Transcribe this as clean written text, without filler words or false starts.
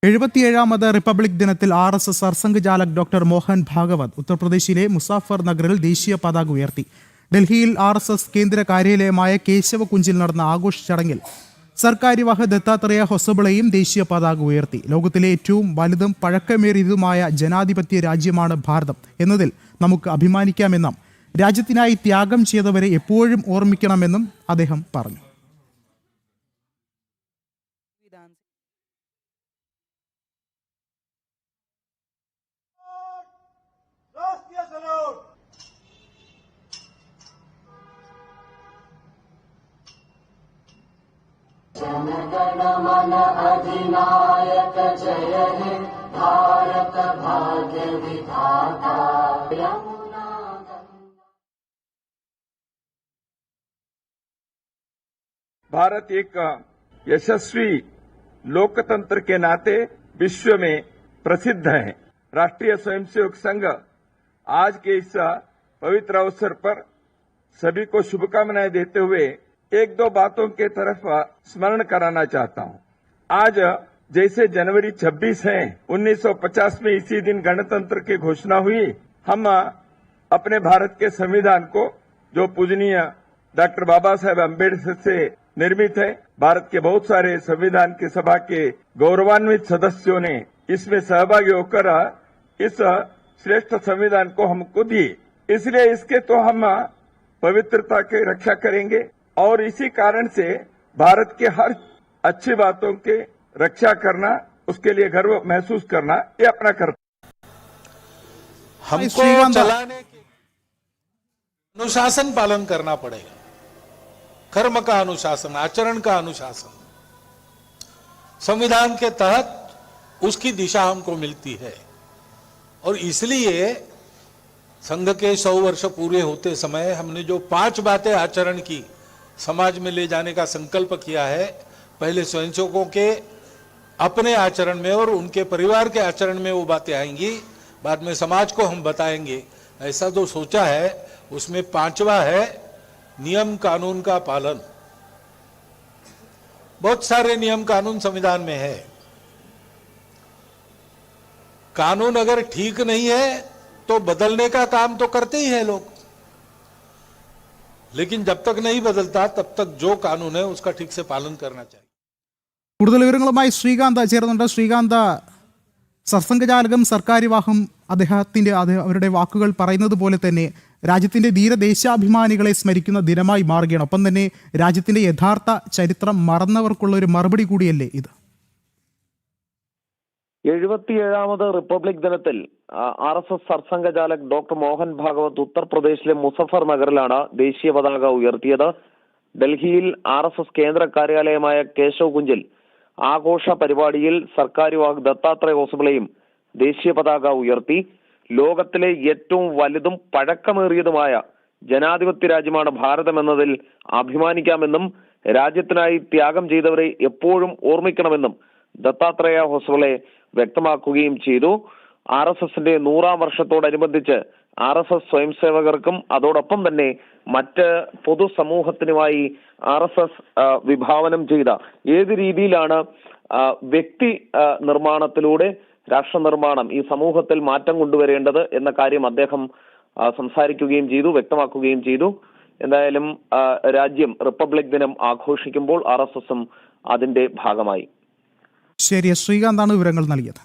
77ാമത് republic ദിനത്തിൽ RSS Sarsangh ചാലക് doctor Mohan Bhagwat ഉത്തർപ്രദേശിലെ മുസാഫർ നഗറിൽ ദേശീയ പതാക ഉയർത്തി. ഡൽഹിയിൽ RSS കേന്ദ്ര കാര്യാലയമായ കേശവകുഞ്ചിൽ നടന്ന ആഘോഷ ചടങ്ങിൽ സർക്കാരിവാഹ ദത്താത്രേയ ഹൊസബളയും ദേശീയ പതാക ഉയർത്തി. ലോകത്തിലെ ഏറ്റവും വലുതും പഴക്കമേറിയതുമായ ജനാധിപത്യ രാജ്യമാണ് ഭാരതം എന്നതിൽ നമുക്ക് അഭിമാനിക്കാമെന്നും രാജ്യത്തിനായി ത്യാഗം ചെയ്തവരെ എപ്പോഴും ഓർമ്മിക്കണമെന്നും അദ്ദേഹം പറഞ്ഞു. जनगणमन अधिनायक जय हे भारत भाग्य विधाता यमुना भारत एक यशस्वी लोकतंत्र के नाते विश्व में प्रसिद्ध है. राष्ट्रीय स्वयंसेवक संघ आज के इस पवित्र अवसर पर सभी को शुभकामनाएं देते हुए एक दो बातों के तरफ स्मरण कराना चाहता हूं. आज जैसे जनवरी 26 है, 1950 में इसी दिन गणतंत्र की घोषणा हुई. हम अपने भारत के संविधान को, जो पूजनीय डॉक्टर बाबा साहेब अम्बेडकर से निर्मित है, भारत के बहुत सारे संविधान की सभा के गौरवान्वित सदस्यों ने इसमें सहभागी होकर इस श्रेष्ठ संविधान को हमको दिए. इसलिए इसके तो हम पवित्रता की रक्षा करेंगे और इसी कारण से भारत के हर अच्छी बातों के रक्षा करना, उसके लिए गर्व महसूस करना, ये अपना कर्तव्य. हमको चलाने के अनुशासन पालन करना पड़ेगा. कर्म का अनुशासन, आचरण का अनुशासन, संविधान के तहत उसकी दिशा हमको मिलती है. और इसलिए संघ के 100 वर्ष पूरे होते समय हमने जो 5 बातें आचरण की, समाज में ले जाने का संकल्प किया है. पहले स्वयंसेवकों के अपने आचरण में और उनके परिवार के आचरण में वो बातें आएंगी, बाद में समाज को हम बताएंगे. ऐसा जो सोचा है उसमें 5वां है नियम कानून का पालन. बहुत सारे नियम कानून संविधान में है. कानून अगर ठीक नहीं है तो बदलने का काम तो करते ही हैं लोग, लेकिन जब तक नहीं बदलता तब तक जो कानून है उसका ठीक से पालन करना चाहिए. കൂടുതൽ വിവരങ്ങളുമായി ശ്രീകാന്ത് ചേർന്നുണ്ട്. ശ്രീകാന്ത്, സർസംഘചാലകം സർക്കാരിവാഹം അവരുടെ വാക്കുകൾ പറയുന്നത് പോലെ തന്നെ രാജ്യത്തിന്റെ ധീരദേശാഭിമാനികളെ സ്മരിക്കുന്ന ദിനമായി മാറുകയാണ്. ഒപ്പം തന്നെ രാജ്യത്തിന്റെ യഥാർത്ഥ ചരിത്രം മറന്നവർക്കുള്ള ഒരു മറുപടി കൂടിയല്ലേ ഇത്? 77ാമത് റിപ്പബ്ലിക് ദിനത്തിൽ RSS സർസംഘചാലക് ഡോക്ടർ മോഹൻ ഭാഗവത് ഉത്തർപ്രദേശിലെ മുസഫർ നഗറിലാണ് ദേശീയ പതാക ഉയർത്തിയത്. ഡൽഹിയിൽ RSS കേന്ദ്ര കാര്യാലയമായ കേശവകുഞ്ചിൽ ആഘോഷ പരിപാടിയിൽ സർക്കാരിവാഹ് ദത്താത്രേയ ഹൊസബളയും ദേശീയ പതാക ഉയർത്തി. ലോകത്തിലെ ഏറ്റവും വലുതും പഴക്കമേറിയതുമായ ജനാധിപത്യ രാജ്യമാണ് ഭാരതം എന്നതിൽ അഭിമാനിക്കാമെന്നും രാജ്യത്തിനായി ത്യാഗം ചെയ്തവരെ എപ്പോഴും ഓർമ്മിക്കണമെന്നും ദത്താത്രേയ ഹൊസബളെ വ്യക്തമാക്കുകയും ചെയ്തു. RSSന്റെ 100ാം വർഷത്തോടനുബന്ധിച്ച് RSS സ്വയംസേവകർക്കും അതോടൊപ്പം തന്നെ മറ്റ് പൊതുസമൂഹത്തിനുമായി RSS വിഭാവനം ചെയ്ത ഏത് രീതിയിലാണ് വ്യക്തി നിർമ്മാണത്തിലൂടെ രാഷ്ട്ര നിർമ്മാണം ഈ സമൂഹത്തിൽ മാറ്റം കൊണ്ടുവരേണ്ടത് എന്ന കാര്യം അദ്ദേഹം സംസാരിക്കുകയും ചെയ്തു, വ്യക്തമാക്കുകയും ചെയ്തു. എന്തായാലും രാജ്യം റിപ്പബ്ലിക് ദിനം ആഘോഷിക്കുമ്പോൾ RSSും അതിന്റെ ഭാഗമായി. ശരി, ശ്രീകാന്താണ് വിവരങ്ങൾ നൽകിയത്.